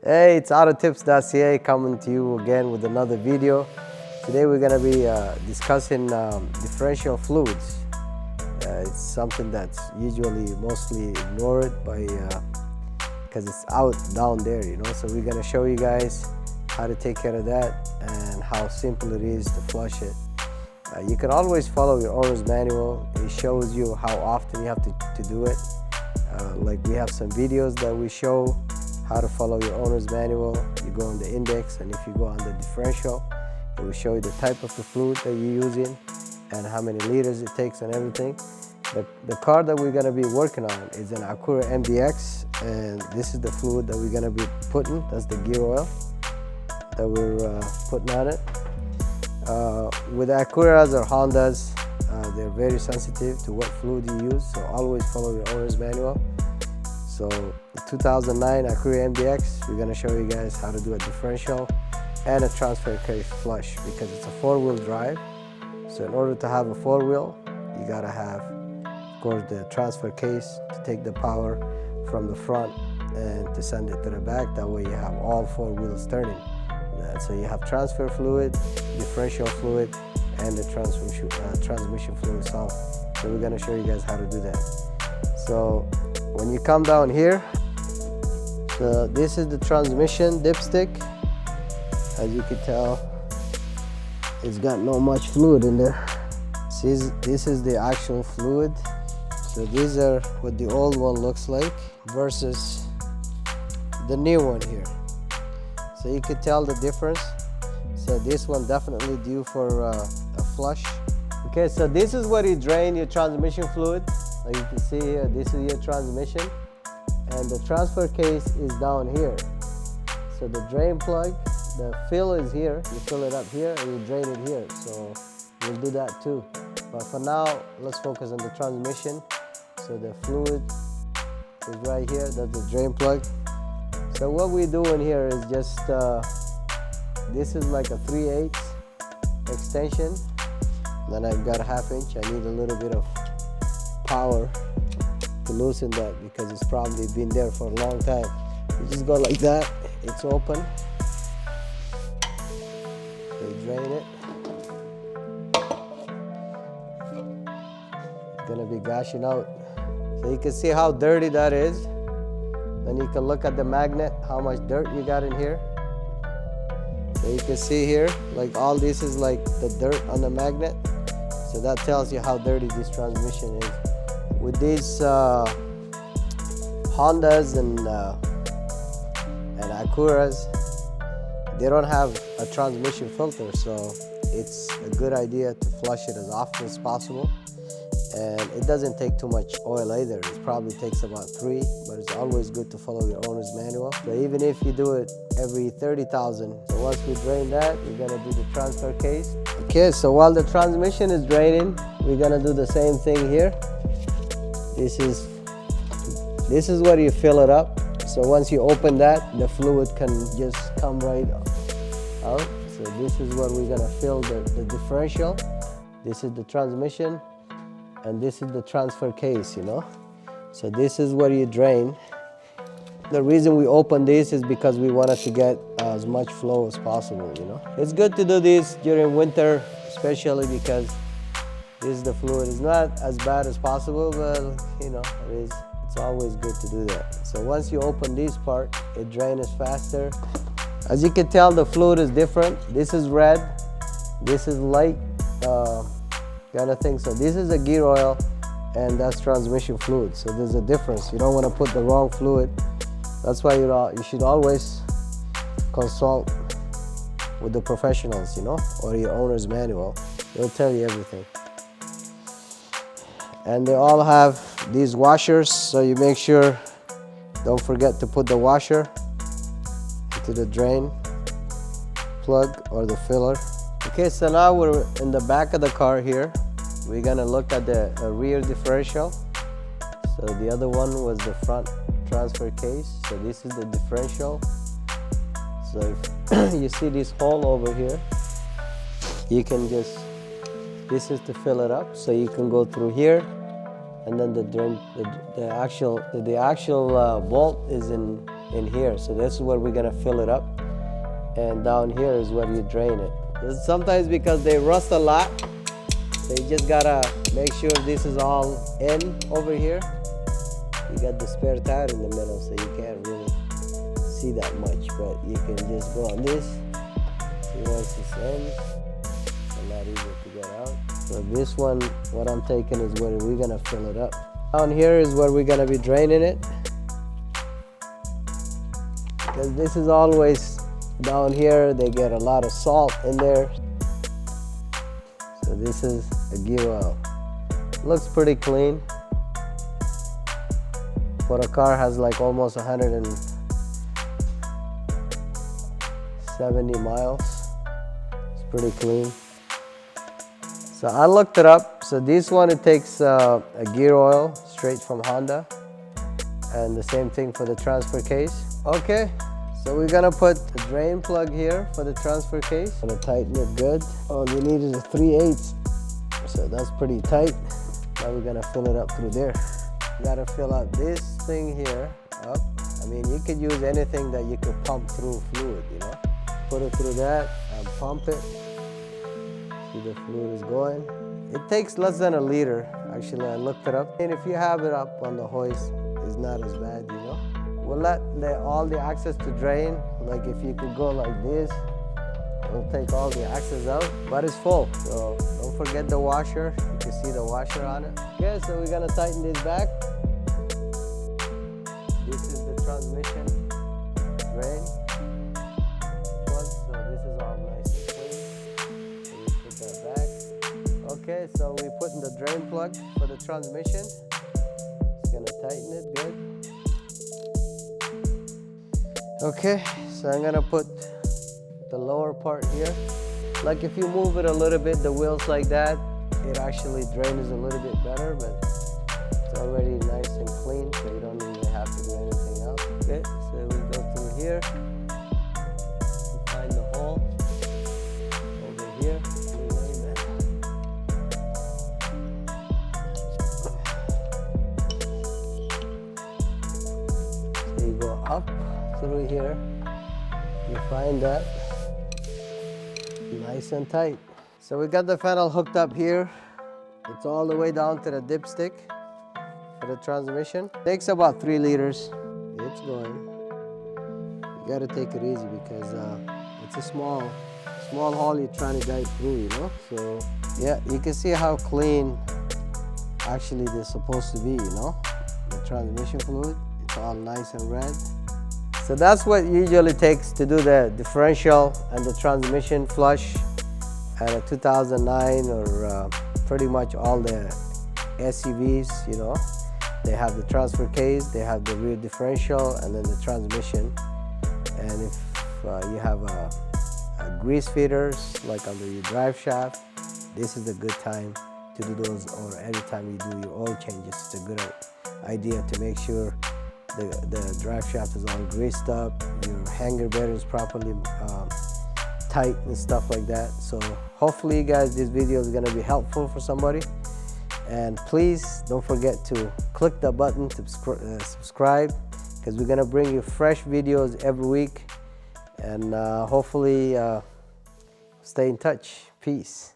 Hey, it's autotips.ca coming to you again with another video. Today we're going to be discussing differential fluids. It's something that's usually mostly ignored by because it's out down there, you know. So we're going to show you guys how to take care of that and how simple it is to flush it. You can always follow your owner's manual. It shows you how often you have to do it. Like we have some videos that we show how to follow your owner's manual. You go on the index, and if you go on the differential, it will show you the type of the fluid that you're using and how many liters it takes and everything. But the car that we're gonna be working on is an Acura MDX, and this is the fluid that we're gonna be putting. That's the gear oil that we're putting on it. With Acuras or Hondas, they're very sensitive to what fluid you use, so always follow your owner's manual. So the 2009 Acura MDX, we're going to show you guys how to do a differential and a transfer case flush, because it's a four-wheel drive. So in order to have a four-wheel, you got to have, of course, the transfer case to take the power from the front and to send it to the back. That way you have all four wheels turning. So you have transfer fluid, differential fluid, and the transmission fluid itself. So we're going to show you guys how to do that. So when you come down here, so this is the transmission dipstick. As you can tell, it's got not much fluid in there. This is the actual fluid. So these are what the old one looks like versus the new one here. So you could tell the difference. So this one definitely due for a flush. Okay, so this is where you drain your transmission fluid. Like you can see here, this is your transmission, and the transfer case is down here. So the drain plug, the fill is here. You fill it up here and you drain it here. So we'll do that too. But for now, let's focus on the transmission. So the fluid is right here. That's the drain plug. So what we're doing here is just, this is like a 3/8 extension. Then I've got a 1/2 inch. I need a little bit of power to loosen that because it's probably been there for a long time. You just go like that, it's open. You drain it. It's gonna be gushing out. So you can see how dirty that is. Then you can look at the magnet, how much dirt you got in here. So you can see here, like all this is like the dirt on the magnet. So that tells you how dirty this transmission is. With these Hondas and Acuras, they don't have a transmission filter, so it's a good idea to flush it as often as possible. And it doesn't take too much oil either. It probably takes about 3, but it's always good to follow your owner's manual. So even if you do it every 30,000, so once we drain that, we're gonna do the transfer case. Okay, so while the transmission is draining, we're gonna do the same thing here. This is where you fill it up. So once you open that, the fluid can just come right out. So this is where we're gonna fill the differential. This is the transmission, and this is the transfer case, you know. So this is where you drain. The reason we open this is because we wanted to get as much flow as possible, you know. It's good to do this during winter, especially because this is the fluid. It's not as bad as possible, but you know, it's always good to do that. So once you open this part, it drains faster. As you can tell, the fluid is different. This is red, this is light kind of thing. So this is a gear oil, and that's transmission fluid. So there's a difference. You don't want to put the wrong fluid. That's why you should always consult with the professionals, you know, or your owner's manual. They'll tell you everything. And they all have these washers, so you make sure, don't forget to put the washer into the drain plug or the filler. Okay, so now we're in the back of the car here. We're gonna look at the rear differential. So the other one was the front transfer case. So this is the differential. So if you see this hole over here, you can just, this is to fill it up. So you can go through here, and then the actual bolt is in in here. So this is where we're gonna fill it up, and down here is where you drain it. Sometimes because they rust a lot, so you just gotta make sure this is all in over here. You got the spare tire in the middle, so you can't really see that much, but you can just go on this. See, once it's in, it's a lot easier to get out. So this one, what I'm taking is where we're gonna fill it up. Down here is where we're gonna be draining it, because this is always down here. They get a lot of salt in there. So this is a gear oil. Looks pretty clean. For a car has like almost 170 miles. It's pretty clean. So I looked it up. So this one, it takes a gear oil straight from Honda, and the same thing for the transfer case. Okay, so we're gonna put the drain plug here for the transfer case. Gonna tighten it good. All you need is a 3/8. So that's pretty tight. Now we're gonna fill it up through there. You gotta fill out this thing here up. I mean, you could use anything that you could pump through fluid, you know. Put it through that and pump it. See, the fluid is going. It takes less than a liter. Actually, I looked it up. And if you have it up on the hoist, it's not as bad, you know. We'll let all the access to drain. Like if you could go like this, it'll take all the access out, but it's full. So don't forget the washer. You can see the washer on it. Okay, so we're gonna tighten this back. This is the transmission drain plug. So this is all nice and clean. So we put that back. Okay, so we put in the drain plug for the transmission. It's gonna tighten it good. Okay, so I'm gonna put the lower part here. Like if you move it a little bit, the wheels like that, it actually drains a little bit better, but it's already nice and clean, so you don't even have to do anything else. Okay, so we go through here, find the hole over here. So you go up through here, you find that nice and tight. So we got the funnel hooked up here. It's all the way down to the dipstick for the transmission. Takes about 3 liters. It's going. You gotta take it easy because it's a small hole you're trying to guide through, you know. So yeah, you can see how clean actually they're supposed to be, you know. The transmission fluid, it's all nice and red. So that's what usually takes to do the differential and the transmission flush at a 2009 or pretty much all the SUVs, you know. They have the transfer case, they have the rear differential, and then the transmission. And if you have a grease feeders like under your drive shaft, this is a good time to do those, or every time you do your oil changes. It's a good idea to make sure the drive shaft is all greased up, your hanger bearing is properly tight and stuff like that. So hopefully you guys, this video is going to be helpful for somebody, and please don't forget to click the button to subscribe, because we're going to bring you fresh videos every week, and hopefully stay in touch. Peace.